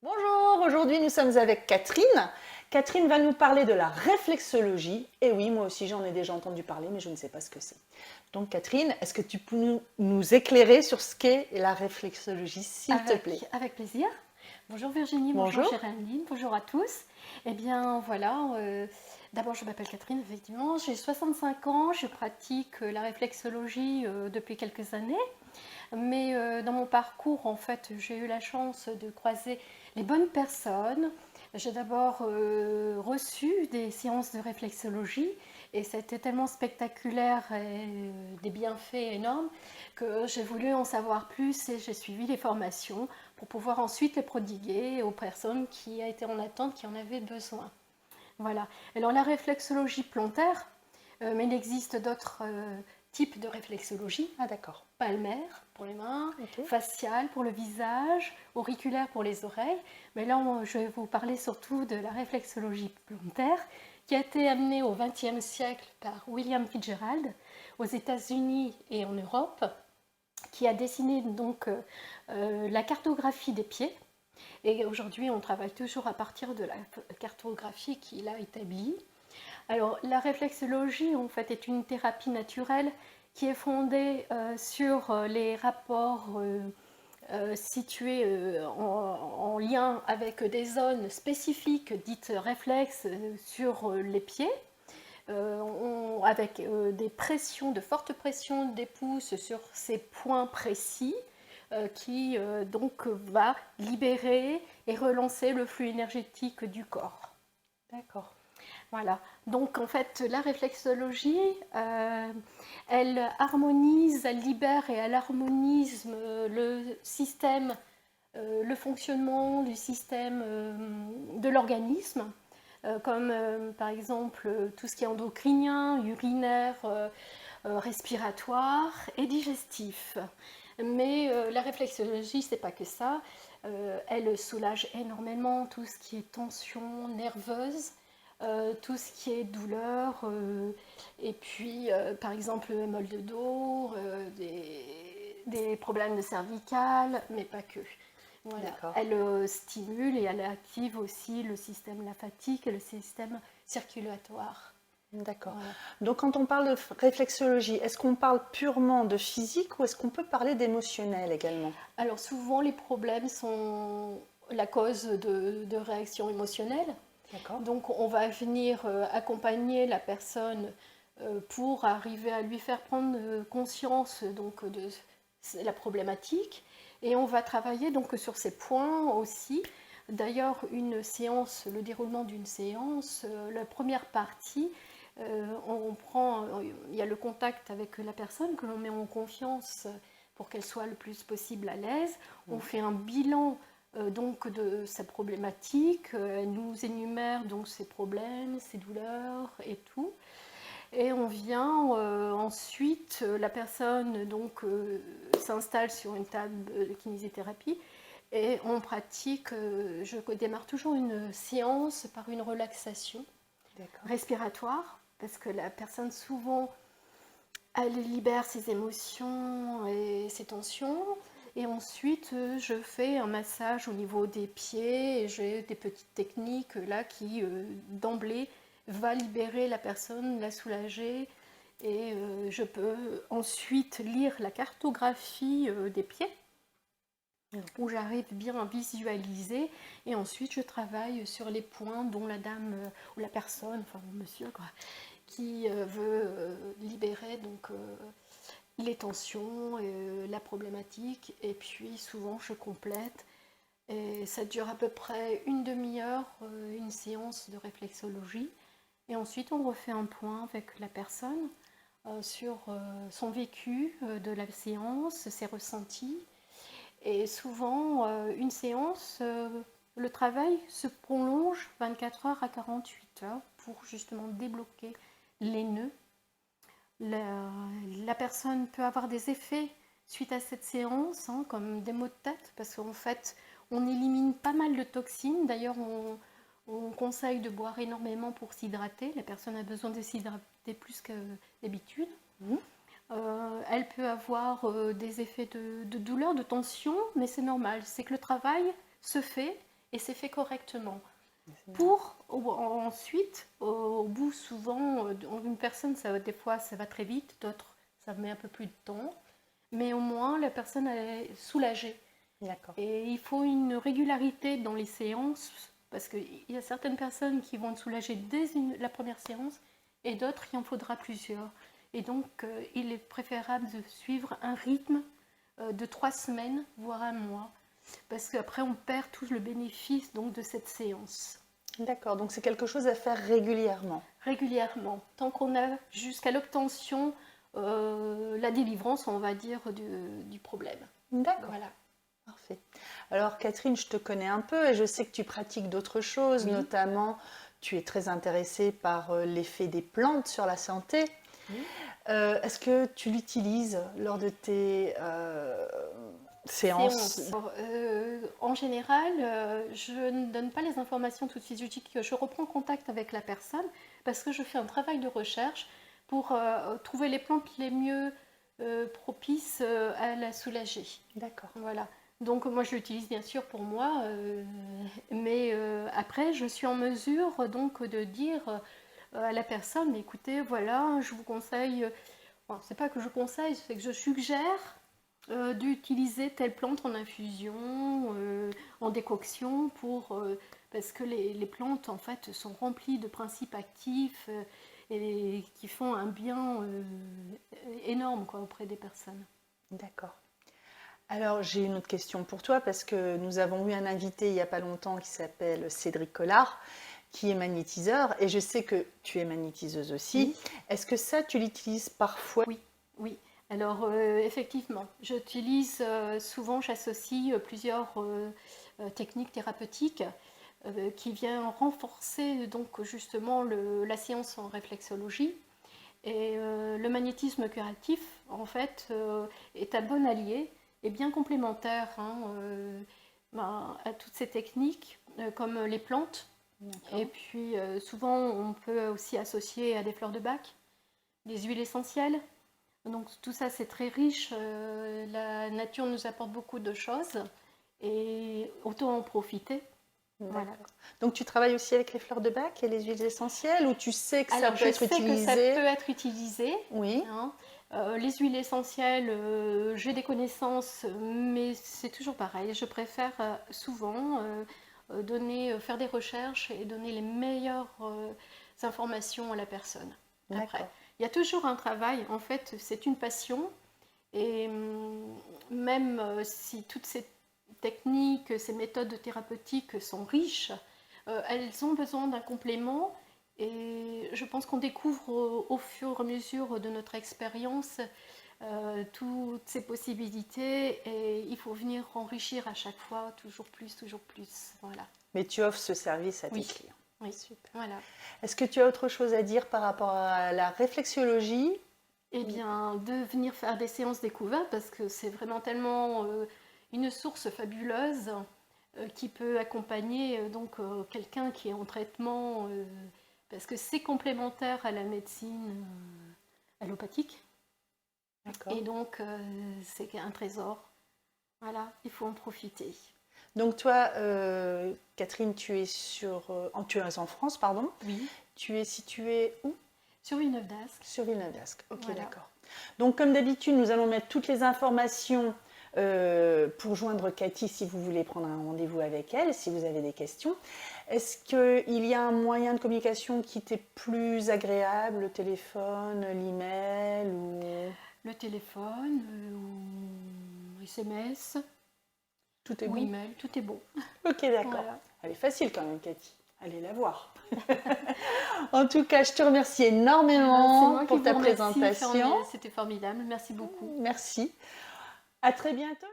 Bonjour, aujourd'hui nous sommes avec Catherine. Catherine va nous parler de la réflexologie. Et oui, moi aussi j'en ai déjà entendu parler, mais je ne sais pas ce que c'est. Donc Catherine, est-ce que tu peux nous éclairer sur ce qu'est la réflexologie, s'il te plaît? Avec plaisir. Bonjour Virginie, bonjour Bonjour. Géraldine, bonjour à tous. Eh bien voilà, d'abord je m'appelle Catherine, effectivement, j'ai 65 ans, je pratique la réflexologie depuis quelques années, mais dans mon parcours, en fait, j'ai eu la chance de croiser les bonnes personnes. J'ai d'abord reçu des séances de réflexologie et c'était tellement spectaculaire et des bienfaits énormes que j'ai voulu en savoir plus et j'ai suivi les formations pour pouvoir ensuite les prodiguer aux personnes qui étaient en attente, qui en avaient besoin. Voilà. Alors la réflexologie plantaire, mais il existe d'autres types de réflexologie. Ah d'accord. Palmaire pour les mains, Ok. faciale pour le visage, auriculaire pour les oreilles. Mais là, je vais vous parler surtout de la réflexologie plantaire qui a été amenée au XXe siècle par William Fitzgerald aux États-Unis et en Europe, qui a dessiné donc la cartographie des pieds. Et aujourd'hui, on travaille toujours à partir de la cartographie qu'il a établie. Alors, la réflexologie, en fait, est une thérapie naturelle qui est fondée sur les rapports situés en lien avec des zones spécifiques dites réflexes sur les pieds, avec des pressions, de fortes pressions des pouces sur ces points précis qui donc va libérer et relancer le flux énergétique du corps. D'accord. Voilà. Donc en fait, la réflexologie, elle harmonise, elle libère et elle harmonise le système, le fonctionnement du système de l'organisme, comme par exemple tout ce qui est endocrinien, urinaire, respiratoire et digestif. Mais la réflexologie, c'est pas que ça. Elle soulage énormément tout ce qui est tension nerveuse, tout ce qui est douleur, et puis par exemple mal de dos, des problèmes de cervical, mais pas que. Voilà. D'accord. Elle stimule et elle active aussi le système lymphatique et le système circulatoire. D'accord. Voilà. Donc quand on parle de réflexologie, est-ce qu'on parle purement de physique ou est-ce qu'on peut parler d'émotionnel également? Alors souvent les problèmes sont la cause de réactions émotionnelles. D'accord. Donc on va venir accompagner la personne pour arriver à lui faire prendre conscience donc, de la problématique. Et on va travailler donc sur ces points aussi. D'ailleurs, une séance, le déroulement d'une séance, la première partie, il y a le contact avec la personne que l'on met en confiance pour qu'elle soit le plus possible à l'aise. On fait un bilan donc de sa problématique, elle nous énumère donc ses problèmes, ses douleurs et tout. Et on vient ensuite, la personne donc s'installe sur une table de kinésithérapie et on pratique, je démarre toujours une séance par une relaxation respiratoire parce que la personne souvent elle libère ses émotions et ses tensions. Et ensuite, je fais un massage au niveau des pieds et j'ai des petites techniques là qui, d'emblée, va libérer la personne, la soulager. Et je peux ensuite lire la cartographie des pieds où j'arrive bien à visualiser et ensuite je travaille sur les points dont la dame ou la personne, enfin monsieur quoi, qui veut libérer donc les tensions, la problématique, et puis souvent je complète. Et ça dure à peu près une demi-heure, une séance de réflexologie. Et ensuite on refait un point avec la personne sur son vécu de la séance, ses ressentis. Et souvent, une séance, le travail se prolonge 24 heures à 48 heures pour justement débloquer les nœuds. La personne peut avoir des effets suite à cette séance, hein, comme des maux de tête, parce qu'en fait, on élimine pas mal de toxines. D'ailleurs, on conseille de boire énormément pour s'hydrater. La personne a besoin de s'hydrater plus que d'habitude. Mhm. Elle peut avoir des effets de douleur, de tension, mais c'est normal. C'est que le travail se fait et c'est fait correctement. Pour ensuite, au bout souvent, une personne, des fois ça va très vite, d'autres ça met un peu plus de temps, mais au moins la personne est soulagée. D'accord. Et il faut une régularité dans les séances, parce qu'il y a certaines personnes qui vont être soulagées dès la première séance, et d'autres, il en faudra plusieurs. Et donc, il est préférable de suivre un rythme de 3 semaines, voire un mois, parce qu'après, on perd tout le bénéfice donc, de cette séance. D'accord, donc c'est quelque chose à faire régulièrement. Régulièrement, tant qu'on a jusqu'à l'obtention, la délivrance, on va dire, du problème. D'accord. Voilà. Parfait. Alors Catherine, je te connais un peu et je sais que tu pratiques d'autres choses, Oui. notamment tu es très intéressée par l'effet des plantes sur la santé. Oui. Est-ce que tu l'utilises lors de tes séances? Alors, en général, je ne donne pas les informations tout de suite. Je dis que je reprends contact avec la personne parce que je fais un travail de recherche pour trouver les plantes les mieux propices à la soulager. D'accord. Voilà. Donc moi je l'utilise bien sûr pour moi, mais après je suis en mesure donc de dire à la personne, écoutez, voilà, je vous conseille, enfin, c'est pas que je conseille, c'est que je suggère d'utiliser telle plante en infusion, en décoction, parce que les plantes en fait sont remplies de principes actifs et qui font un bien énorme quoi, auprès des personnes. D'accord. Alors j'ai une autre question pour toi parce que nous avons eu un invité il n'y a pas longtemps qui s'appelle Cédric Collard, qui est magnétiseur et je sais que tu es magnétiseuse aussi. Oui. Est-ce que ça tu l'utilises parfois? Oui, oui. Alors effectivement, j'utilise souvent, j'associe plusieurs techniques thérapeutiques qui viennent renforcer donc justement la séance en réflexologie. Et le magnétisme curatif, en fait, est un bon allié et bien complémentaire à toutes ces techniques, comme les plantes. Et puis souvent, on peut aussi associer à des fleurs de bac, des huiles essentielles. Donc tout ça, c'est très riche. La nature nous apporte beaucoup de choses et autant en profiter. Voilà. Donc tu travailles aussi avec les fleurs de bac et les huiles essentielles ou tu sais que Alors, ça peut être utilisé? Je sais que ça peut être utilisé. Oui. Hein. Les huiles essentielles, j'ai des connaissances, mais c'est toujours pareil. Je préfère souvent faire des recherches et donner les meilleures informations à la personne. Après, il y a toujours un travail. En fait, c'est une passion. Et même si toutes ces techniques, ces méthodes thérapeutiques sont riches, elles ont besoin d'un complément. Et je pense qu'on découvre au fur et à mesure de notre expérience toutes ces possibilités et il faut venir enrichir à chaque fois toujours plus, toujours plus. Voilà. Mais tu offres ce service à tes clients. Oui, super. Voilà. Est-ce que tu as autre chose à dire par rapport à la réflexologie? Eh bien, de venir faire des séances découvertes parce que c'est vraiment tellement une source fabuleuse qui peut accompagner quelqu'un qui est en traitement parce que c'est complémentaire à la médecine allopathique. Et donc, c'est un trésor. Voilà, il faut en profiter. Donc toi, Catherine, tu es en France, pardon. Oui. Tu es située où? Sur Villeneuve d'Ascq. Sur Villeneuve d'Ascq, ok, Voilà. d'accord. Donc comme d'habitude, nous allons mettre toutes les informations pour joindre Cathy si vous voulez prendre un rendez-vous avec elle, si vous avez des questions. Est-ce qu'il y a un moyen de communication qui t'est plus agréable, le téléphone, l'email ou... Le téléphone, ou SMS, Tout est ou bon. email, tout est bon. Ok, d'accord. Voilà. Elle est facile quand même, Cathy. Allez la voir. En tout cas, je te remercie énormément pour ta présentation. C'était formidable. Merci beaucoup. Merci. À très bientôt.